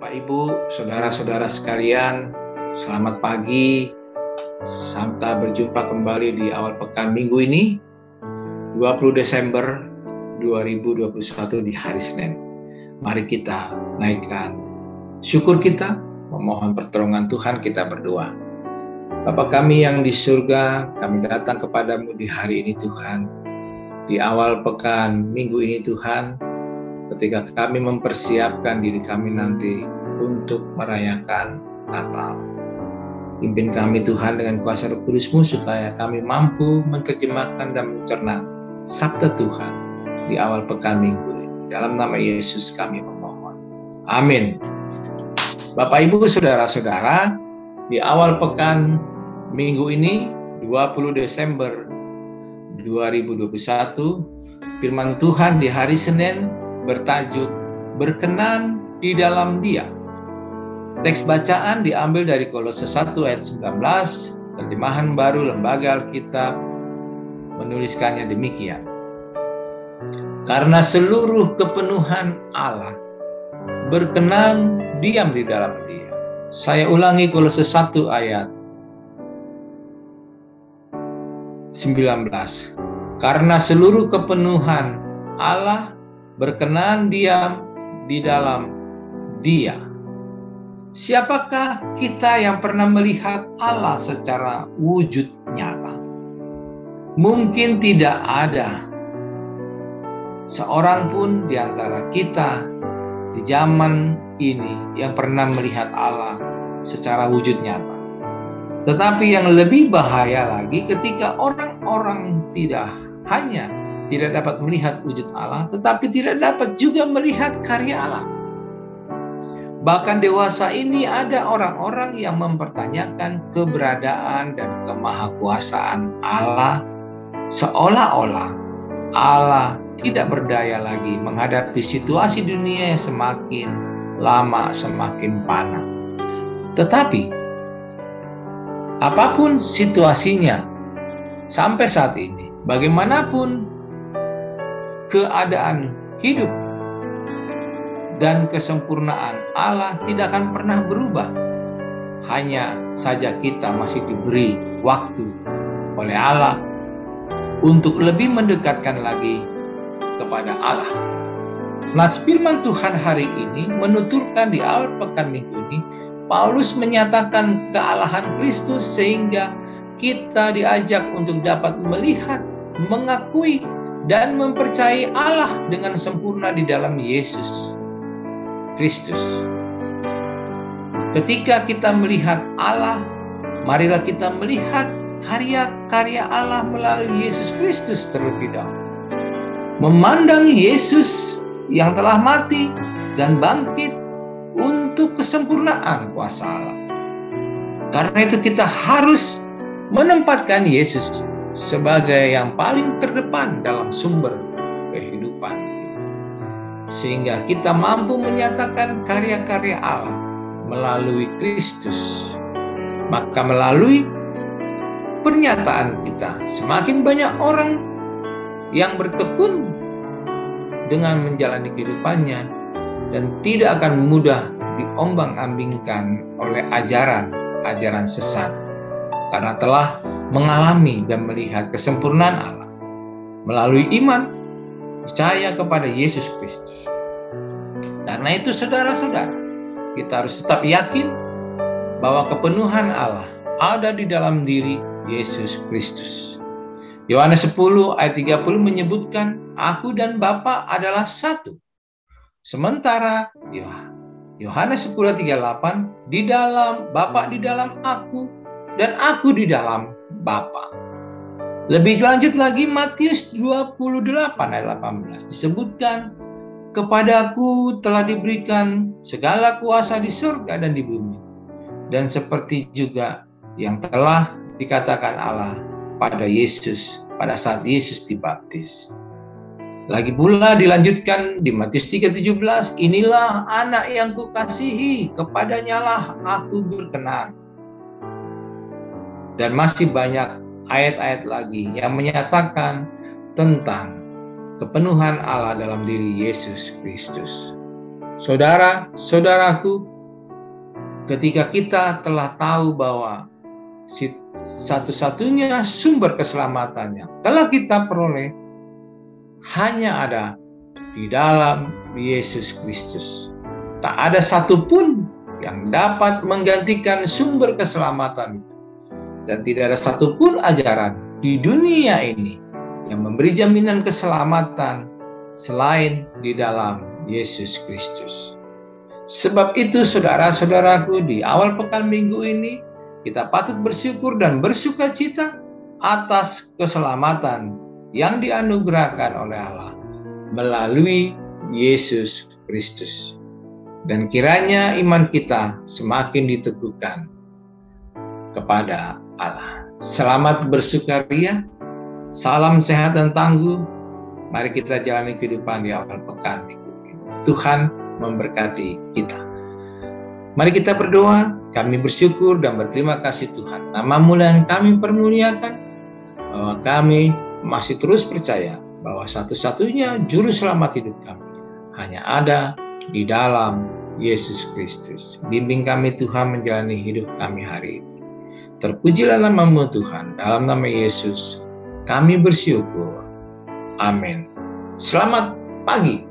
Bapak, Ibu, saudara-saudara sekalian, selamat pagi. Sampai berjumpa kembali di awal pekan minggu ini, 20 Desember 2021 di hari Senin. Mari kita naikkan syukur kita, memohon pertolongan Tuhan, kita berdoa. Bapa kami yang di surga, kami datang kepadamu di hari ini Tuhan. Di awal pekan minggu ini Tuhan, ketika kami mempersiapkan diri kami nanti untuk merayakan Natal. Pimpin kami Tuhan dengan kuasa Roh Kudus-Mu supaya kami mampu menerjemahkan dan mencerna sabda Tuhan di awal pekan minggu ini. Dalam nama Yesus kami memohon. Amin. Bapak, Ibu, saudara-saudara, di awal pekan minggu ini 20 Desember 2021, firman Tuhan di hari Senin bertajuk berkenan di dalam Dia. Teks bacaan diambil dari Kolose 1 ayat 19, terjemahan baru Lembaga Alkitab menuliskannya demikian. Karena seluruh kepenuhan Allah berkenan diam di dalam Dia. Saya ulangi Kolose 1 ayat 19. Karena seluruh kepenuhan Allah berkenan diam di dalam Dia. Siapakah kita yang pernah melihat Allah secara wujud nyata? Mungkin tidak ada seorang pun di antara kita di zaman ini yang pernah melihat Allah secara wujud nyata. Tetapi yang lebih bahaya lagi ketika orang-orang tidak hanya tidak dapat melihat wujud Allah, tetapi tidak dapat juga melihat karya Allah. Bahkan dewasa ini ada orang-orang yang mempertanyakan keberadaan dan kemahakuasaan Allah, seolah-olah Allah tidak berdaya lagi menghadapi situasi dunia yang semakin lama semakin panas. Tetapi apapun situasinya sampai saat ini, bagaimanapun keadaan hidup dan kesempurnaan Allah tidak akan pernah berubah. Hanya saja kita masih diberi waktu oleh Allah untuk lebih mendekatkan lagi kepada Allah. Nah, firman Tuhan hari ini menuturkan di awal pekan minggu ini, Paulus menyatakan kealahan Kristus sehingga kita diajak untuk dapat melihat, mengakui, dan mempercayai Allah dengan sempurna di dalam Yesus Kristus. Ketika kita melihat Allah, marilah kita melihat karya-karya Allah melalui Yesus Kristus terlebih dahulu. Memandang Yesus yang telah mati dan bangkit untuk kesempurnaan kuasa Allah. Karena itu kita harus menempatkan Yesus sebagai yang paling terdepan dalam sumber kehidupan kita. Sehingga kita mampu menyatakan karya-karya Allah melalui Kristus. Maka melalui pernyataan kita, semakin banyak orang yang bertekun dengan menjalani kehidupannya dan tidak akan mudah diombang-ambingkan oleh ajaran sesat. Karena telah mengalami dan melihat kesempurnaan Allah melalui iman, percaya kepada Yesus Kristus. Karena itu saudara-saudara, kita harus tetap yakin bahwa kepenuhan Allah ada di dalam diri Yesus Kristus. Yohanes 10 ayat 30 menyebutkan, Aku dan Bapa adalah satu. Sementara Yohanes 10 ayat 38, di dalam Bapa di dalam aku dan aku di dalam Bapa. Lebih lanjut lagi Matius 28 ayat 18 disebutkan, Kepadaku telah diberikan segala kuasa di surga dan di bumi. Dan seperti juga yang telah dikatakan Allah pada Yesus pada saat Yesus dibaptis. Lagi pula dilanjutkan di Matius 3:17, Inilah anak yang kukasihi, kepadanya lah aku berkenan. Dan masih banyak ayat-ayat lagi yang menyatakan tentang kepenuhan Allah dalam diri Yesus Kristus. Saudara-saudaraku, ketika kita telah tahu bahwa satu-satunya sumber keselamatannya telah kita peroleh hanya ada di dalam Yesus Kristus. Tak ada satupun yang dapat menggantikan sumber keselamatan itu. Dan tidak ada satupun ajaran di dunia ini yang memberi jaminan keselamatan selain di dalam Yesus Kristus. Sebab itu saudara-saudaraku, di awal pekan minggu ini kita patut bersyukur dan bersuka cita atas keselamatan yang dianugerahkan oleh Allah melalui Yesus Kristus. Dan kiranya iman kita semakin diteguhkan kepada Allah. Selamat bersukaria, salam sehat dan tangguh. Mari kita jalani kehidupan di awal pekan minggu ini. Tuhan memberkati kita. Mari kita berdoa. Kami bersyukur dan berterima kasih Tuhan. Nama-Mu yang kami permuliakan, bahwa kami masih terus percaya bahwa satu-satunya juru selamat hidup kami hanya ada di dalam Yesus Kristus. Bimbing kami Tuhan menjalani hidup kami hari ini. Terpujilah nama-Mu Tuhan. Dalam nama Yesus kami bersyukur. Amin. Selamat pagi.